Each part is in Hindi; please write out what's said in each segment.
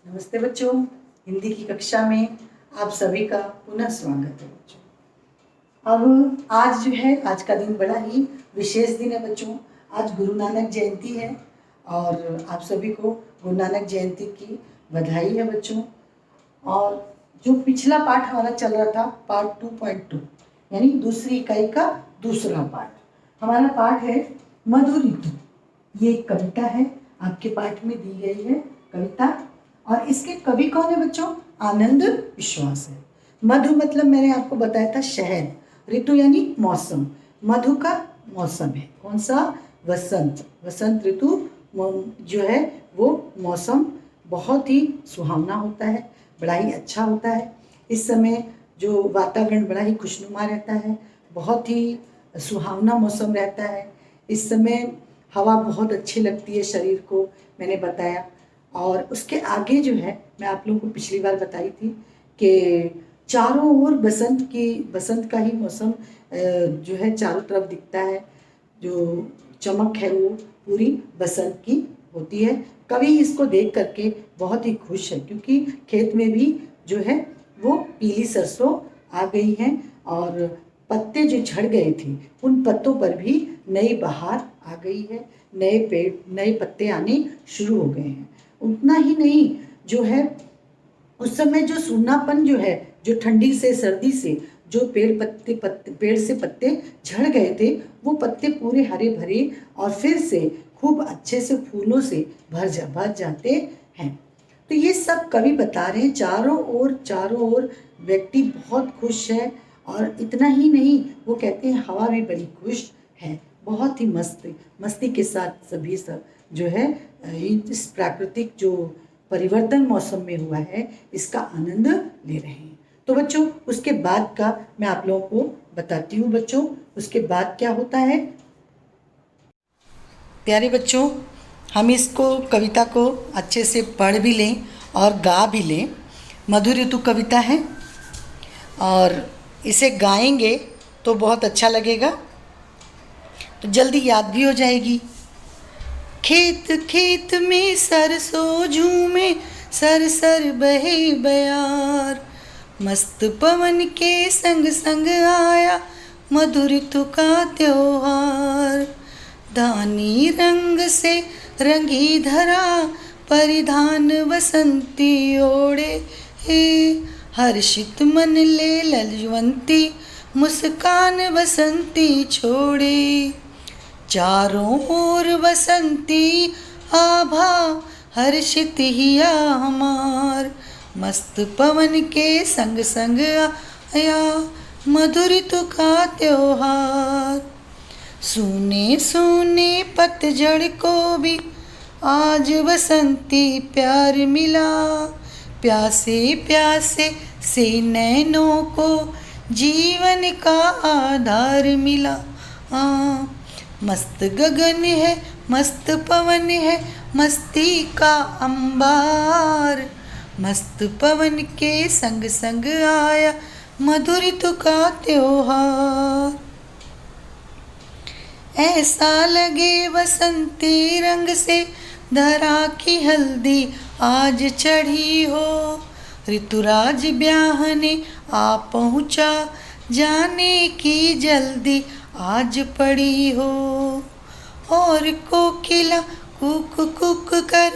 नमस्ते बच्चों, हिंदी की कक्षा में आप सभी का पुनः स्वागत है बच्चों। अब आज जो है, आज का दिन बड़ा ही विशेष दिन है बच्चों। आज गुरु नानक जयंती है और आप सभी को गुरु नानक जयंती की बधाई है बच्चों। और जो पिछला पाठ हमारा चल रहा था, पार्ट 2.2 यानी दूसरी इकाई का दूसरा पाठ, हमारा पाठ है मधु ऋतु। ये एक कविता है, आपके पाठ में दी गई है कविता, और इसके कवि कौन है बच्चों? आनंद विश्वास है। मधु मतलब मैंने आपको बताया था शहद, ऋतु यानी मौसम, मधु का मौसम है कौन सा? वसंत। वसंत ऋतु जो है वो मौसम बहुत ही सुहावना होता है, बड़ा ही अच्छा होता है। इस समय जो वातावरण बड़ा ही खुशनुमा रहता है, बहुत ही सुहावना मौसम रहता है। इस समय हवा बहुत अच्छी लगती है शरीर को, मैंने बताया। और उसके आगे जो है, मैं आप लोगों को पिछली बार बताई थी कि चारों ओर बसंत का ही मौसम जो है चारों तरफ दिखता है। जो चमक है वो पूरी बसंत की होती है। कवि इसको देख करके बहुत ही खुश है, क्योंकि खेत में भी जो है वो पीली सरसों आ गई हैं और पत्ते जो झड़ गए थे उन पत्तों पर भी नई बहार आ गई है, नए पेड़, नए पत्ते आने शुरू हो गए हैं। उतना ही नहीं, जो है उस समय जो सूनापन जो है, जो ठंडी से सर्दी से जो पेड़ से पत्ते झड़ गए थे, वो पत्ते पूरे हरे भरे और फिर से खूब अच्छे से फूलों से भर जाते हैं। तो ये सब कवि बता रहे हैं। चारों ओर व्यक्ति बहुत खुश है, और इतना ही नहीं, वो कहते हैं हवा भी बड़ी खुश है, बहुत ही मस्ती के साथ सभी सब जो है इस प्राकृतिक जो परिवर्तन मौसम में हुआ है इसका आनंद ले रहे हैं। तो बच्चों, उसके बाद का मैं आप लोगों को बताती हूँ बच्चों, उसके बाद क्या होता है। प्यारे बच्चों, हम इसको कविता को अच्छे से पढ़ भी लें और गा भी लें। मधु ऋतु कविता है और इसे गाएंगे तो बहुत अच्छा लगेगा, तो जल्दी याद भी हो जाएगी। खेत खेत में सरसों झूमे, सर सर बहे बयार, मस्त पवन के संग संग आया मधु ऋतु का त्योहार। धानी रंग से रंगी धरा, परिधान बसंती ओढ़े, हे हर्षित मन ले ललवंती, मुस्कान बसंती छोड़े। चारों ओर बसंती आभा, हर्षित हिया हमार, मस्त पवन के संग संग आया मधु ऋतु का त्योहार। सूने सूने पतझड़ को भी आज बसंती प्यार मिला, प्यासे प्यासे से नैनों को जीवन का आधार मिला। मस्त गगन है, मस्त पवन है, मस्ती का अंबार, मस्त पवन के संग संग आया मधु ऋतु का त्योहार। ऐसा लगे बसंती रंग से धरा की हल्दी आज चढ़ी हो, ऋतुराज ब्याहने आ पहुँचा, जाने की जल्दी आज पड़ी हो। और कोकिला कुक कुक कर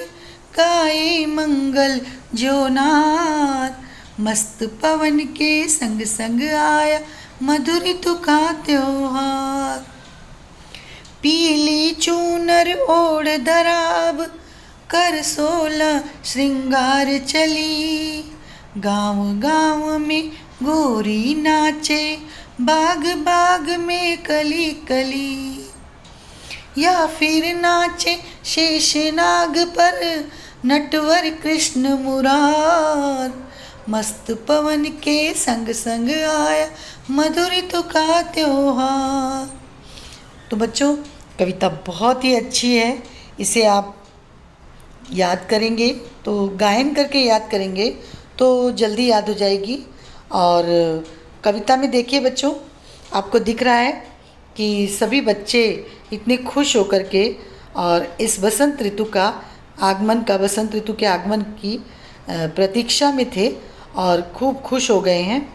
गाए मंगल जोनार, मस्त पवन के संग संग आया मधु ऋतु का त्योहार। पीली चूनर ओढ़ धराब कर 16 श्रृंगार चली, गाँव गाँव में गोरी नाचे, बाग बाग में कली कली, या फिर नाचे शेषनाग पर नटवर कृष्ण मुरार, मस्त पवन के संग संग आया मधु ऋतु का त्योहार। तो बच्चों, कविता बहुत ही अच्छी है, इसे आप याद करेंगे तो गायन करके याद करेंगे तो जल्दी याद हो जाएगी। और कविता में देखिए बच्चों, आपको दिख रहा है कि सभी बच्चे इतने खुश होकर के और इस बसंत ऋतु के आगमन की प्रतीक्षा में थे और खूब खुश हो गए हैं।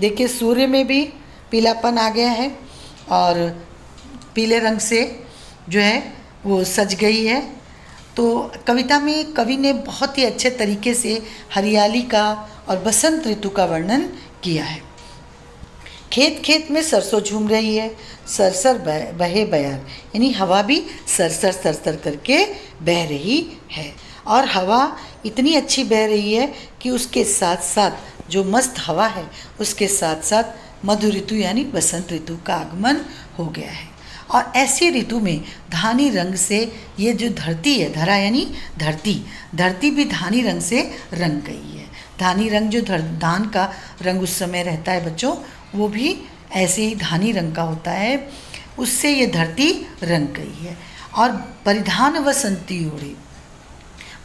देखिए सूर्य में भी पीलापन आ गया है और पीले रंग से जो है वो सज गई है। तो कविता में कवि ने बहुत ही अच्छे तरीके से हरियाली का और बसंत ऋतु का वर्णन किया है। खेत खेत में सरसों झूम रही है, सरसर बहे बयार, यानी हवा भी सरसर सरसर करके बह रही है। और हवा इतनी अच्छी बह रही है कि उसके साथ साथ जो मस्त हवा है उसके साथ साथ मधु ऋतु यानी बसंत ऋतु का आगमन हो गया है। और ऐसी ऋतु में धानी रंग से ये जो धरती है, धरा यानी धरती भी धानी रंग से रंग गई है। धानी रंग जो धान का रंग उस समय रहता है बच्चों, वो भी ऐसे ही धानी रंग का होता है, उससे ये धरती रंग गई है। और परिधान वसंती ओढ़े,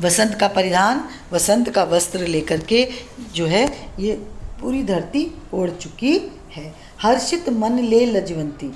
वसंत का परिधान, वसंत का वस्त्र लेकर के जो है ये पूरी धरती ओढ़ चुकी है। हर्षित मन ले लजवंती,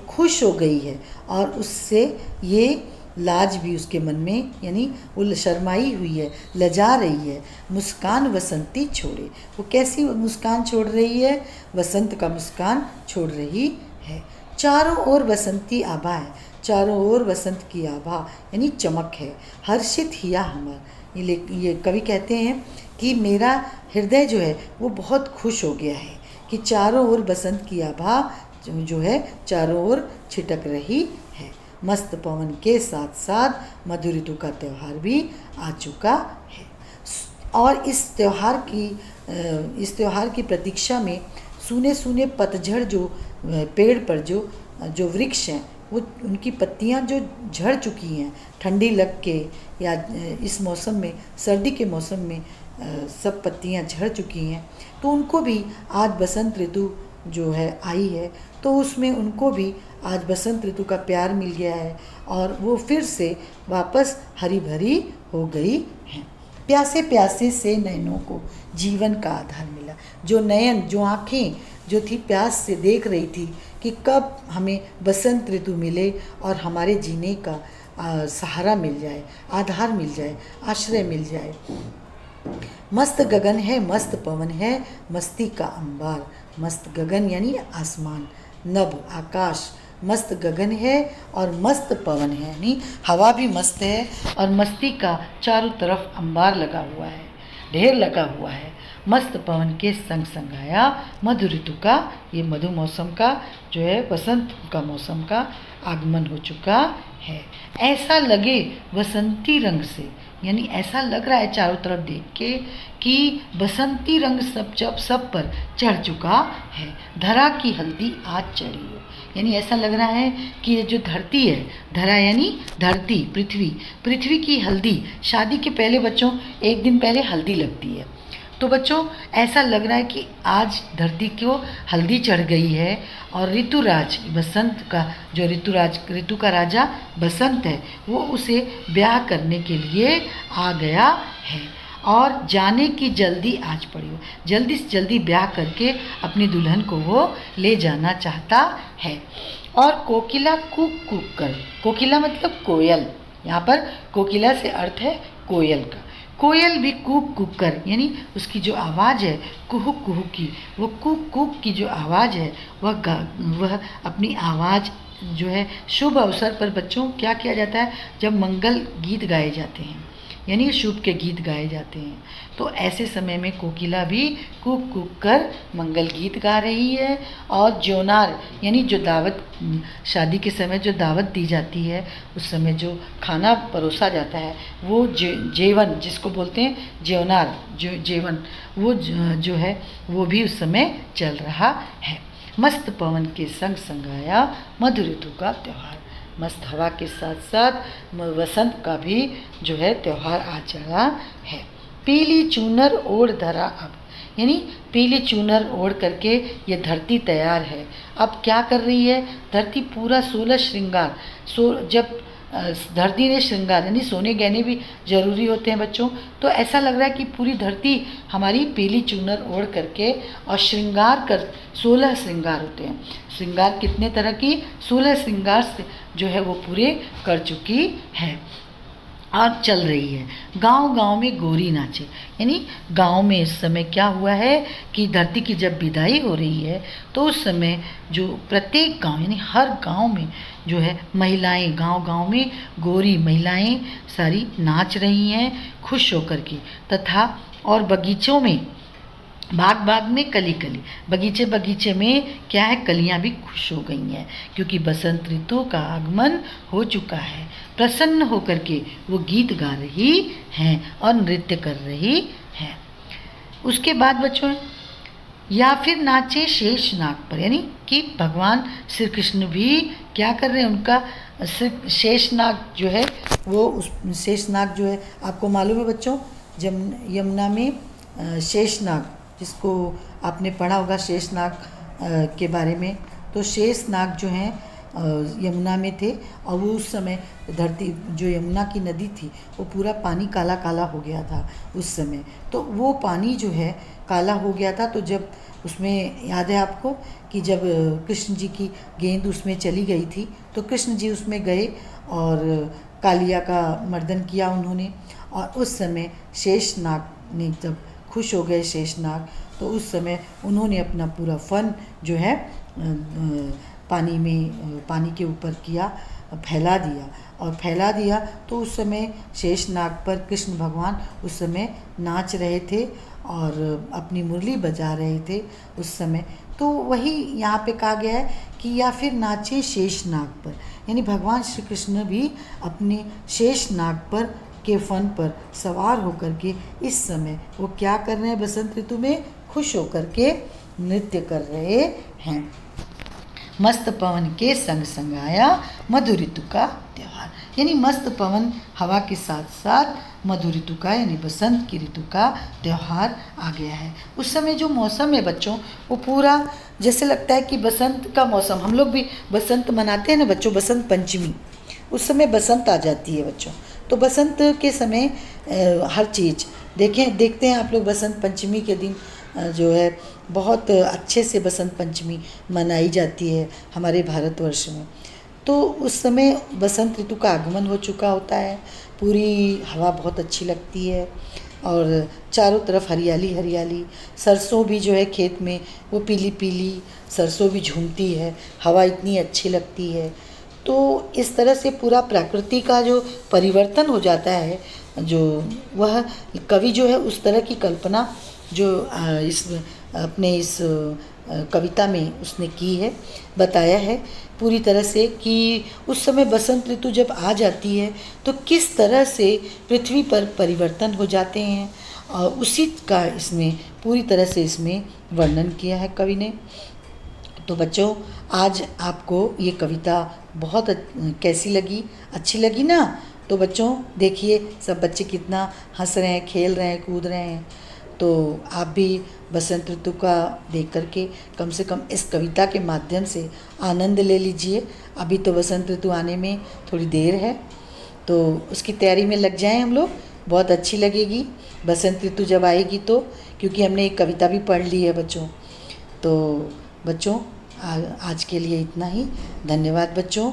खुश हो गई है और उससे ये लाज भी उसके मन में, यानी वो शर्माई हुई है, लजा रही है। मुस्कान वसंती छोड़े, वो कैसी मुस्कान छोड़ रही है? वसंत का मुस्कान छोड़ रही है। चारों ओर बसंती आभा है, चारों ओर बसंत की आभा यानी चमक है। हर्षित हिया हमर, ये कवि कहते हैं कि मेरा हृदय जो है वो बहुत खुश हो गया है कि चारों ओर बसंत की आभा जो है चारों ओर छिटक रही है। मस्त पवन के साथ साथ मधु ऋतु का त्यौहार भी आ चुका है। और इस त्यौहार की प्रतीक्षा में सूने सूने पतझड़ जो पेड़ पर जो वृक्ष हैं वो उनकी पत्तियां जो झड़ चुकी हैं ठंडी लग के, या इस मौसम में सर्दी के मौसम में सब पत्तियां झड़ चुकी हैं, तो उनको भी आज बसंत ऋतु जो है आई है, तो उसमें उनको भी आज बसंत ऋतु का प्यार मिल गया है और वो फिर से वापस हरी भरी हो गई हैं। प्यासे प्यासे से नयनों को जीवन का आधार मिला। जो नयन, जो आँखें जो थी प्यास से देख रही थी कि कब हमें बसंत ऋतु मिले और हमारे जीने का सहारा मिल जाए, आधार मिल जाए, आश्रय मिल जाए। मस्त गगन है, मस्त पवन है, मस्ती का अंबार। मस्त गगन यानी आसमान, नभ आकाश, मस्त गगन है और मस्त पवन है, यानी हवा भी मस्त है और मस्ती का चारों तरफ अंबार लगा हुआ है, ढेर लगा हुआ है। मस्त पवन के संग संग आया मधु ऋतु का, ये मधु मौसम का जो है बसंत का मौसम का आगमन हो चुका है। ऐसा लगे बसंती रंग से, यानी ऐसा लग रहा है चारों तरफ देख के कि बसंती रंग सब पर चढ़ चुका है। धरा की हल्दी आज चढ़ी हो, यानी ऐसा लग रहा है कि ये जो धरती है, धरा यानी धरती, पृथ्वी की हल्दी, शादी के पहले बच्चों एक दिन पहले हल्दी लगती है, तो बच्चों ऐसा लग रहा है कि आज धरती को हल्दी चढ़ गई है और ऋतुराज बसंत का जो ऋतु का राजा बसंत है वो उसे ब्याह करने के लिए आ गया है और जाने की जल्दी आज पड़ी हो, जल्दी से जल्दी ब्याह करके अपनी दुल्हन को वो ले जाना चाहता है। और कोकिला कूक कूक कर, कोकिला मतलब कोयल, यहाँ पर कोकिला से अर्थ है कोयल का। कोयल भी कूक कूक कर, यानी उसकी जो आवाज़ है कुहुक कुहुक की, वो कूक कूक की जो आवाज़ है वह अपनी आवाज़ जो है शुभ अवसर पर बच्चों क्या किया जाता है, जब मंगल गीत गाए जाते हैं यानी शुभ के गीत गाए जाते हैं, तो ऐसे समय में कोकिला भी कूक कूक कर मंगल गीत गा रही है। और ज्योनार यानी जो दावत, शादी के समय जो दावत दी जाती है उस समय जो खाना परोसा जाता है वो जेवन जिसको बोलते हैं ज्योनार, जो जेवन वो जो है वो भी उस समय चल रहा है। मस्त पवन के संग संग आया मधु ऋतु का त्यौहार, मस्त हवा के साथ साथ वसंत का भी जो है त्यौहार आ चला है। पीली चूनर ओढ़ धरा अब, यानी पीली चूनर ओढ़ करके ये धरती तैयार है। अब क्या कर रही है धरती, पूरा 16 श्रृंगार, जब धरती ने श्रृंगार यानी सोने गहने भी जरूरी होते हैं बच्चों, तो ऐसा लग रहा है कि पूरी धरती हमारी पीली चूनर ओढ़ करके और श्रृंगार कर, 16 श्रृंगार होते हैं, श्रृंगार कितने तरह की, 16 श्रृंगार से जो है वो पूरे कर चुकी है। और चल रही है। गांव-गांव में गोरी नाचे, यानी गांव में इस समय क्या हुआ है कि धरती की जब विदाई हो रही है तो उस समय जो प्रत्येक गांव यानी हर गांव में जो है महिलाएं, गांव-गांव में गोरी महिलाएं सारी नाच रही हैं खुश होकर के, तथा और बगीचों में, बाग बाग में कली कली, बगीचे बगीचे में क्या है, कलियां भी खुश हो गई हैं क्योंकि बसंत ऋतु का आगमन हो चुका है। प्रसन्न होकर के वो गीत गा रही हैं और नृत्य कर रही हैं। उसके बाद बच्चों, या फिर नाचे शेष नाग पर, यानी कि भगवान श्री कृष्ण भी क्या कर रहे हैं, उनका शेष नाग जो है वो, उस शेष नाग जो है आपको मालूम है बच्चों, यमुना में शेषनाग, जिसको आपने पढ़ा होगा शेषनाग के बारे में, तो शेषनाग जो हैं यमुना में थे और वो उस समय धरती, जो यमुना की नदी थी वो पूरा पानी काला काला हो गया था उस समय। तो वो पानी जो है काला हो गया था, तो जब उसमें, याद है आपको कि जब कृष्ण जी की गेंद उसमें चली गई थी तो कृष्ण जी उसमें गए और कालिया का मर्दन किया उन्होंने, और उस समय शेषनाग ने जब खुश हो गए शेषनाग, तो उस समय उन्होंने अपना पूरा फन जो है पानी में, पानी के ऊपर किया, फैला दिया, और फैला दिया तो उस समय शेषनाग पर कृष्ण भगवान उस समय नाच रहे थे और अपनी मुरली बजा रहे थे उस समय। तो वही यहाँ पे कहा गया है कि या फिर नाचे शेषनाग पर, यानी भगवान श्री कृष्ण भी अपने शेषनाग पर के फन पर सवार होकर के इस समय वो क्या कर रहे हैं, बसंत ऋतु में खुश होकर के नृत्य कर रहे हैं। मस्त पवन के संग संग आया मधु ऋतु का त्यौहार, यानी मस्त पवन हवा के साथ साथ मधु ऋतु का यानी बसंत की ऋतु का त्यौहार आ गया है। उस समय जो मौसम है बच्चों, वो पूरा जैसे लगता है कि बसंत का मौसम, हम लोग भी बसंत मनाते हैं ना बच्चों, बसंत पंचमी, उस समय बसंत आ जाती है बच्चों। तो बसंत के समय हर चीज़ देखते हैं आप लोग, बसंत पंचमी के दिन जो है बहुत अच्छे से बसंत पंचमी मनाई जाती है हमारे भारतवर्ष में। तो उस समय बसंत ऋतु का आगमन हो चुका होता है, पूरी हवा बहुत अच्छी लगती है और चारों तरफ हरियाली हरियाली, सरसों भी जो है खेत में वो पीली पीली सरसों भी झूमती है, हवा इतनी अच्छी लगती है। तो इस तरह से पूरा प्रकृति का जो परिवर्तन हो जाता है, जो वह कवि जो है उस तरह की कल्पना जो इस अपने इस कविता में उसने की है, बताया है पूरी तरह से कि उस समय बसंत ऋतु जब आ जाती है तो किस तरह से पृथ्वी पर परिवर्तन हो जाते हैं, और उसी का इसमें पूरी तरह से इसमें वर्णन किया है कवि ने। तो बच्चों, आज आपको ये कविता बहुत कैसी लगी, अच्छी लगी ना? तो बच्चों देखिए, सब बच्चे कितना हंस रहे हैं, खेल रहे हैं, कूद रहे हैं। तो आप भी बसंत ऋतु का देख करके कम से कम इस कविता के माध्यम से आनंद ले लीजिए। अभी तो बसंत ऋतु आने में थोड़ी देर है, तो उसकी तैयारी में लग जाएं हम लोग, बहुत अच्छी लगेगी बसंत ऋतु जब आएगी तो, क्योंकि हमने एक कविता भी पढ़ ली है बच्चों। तो बच्चों आज के लिए इतना ही, धन्यवाद बच्चों।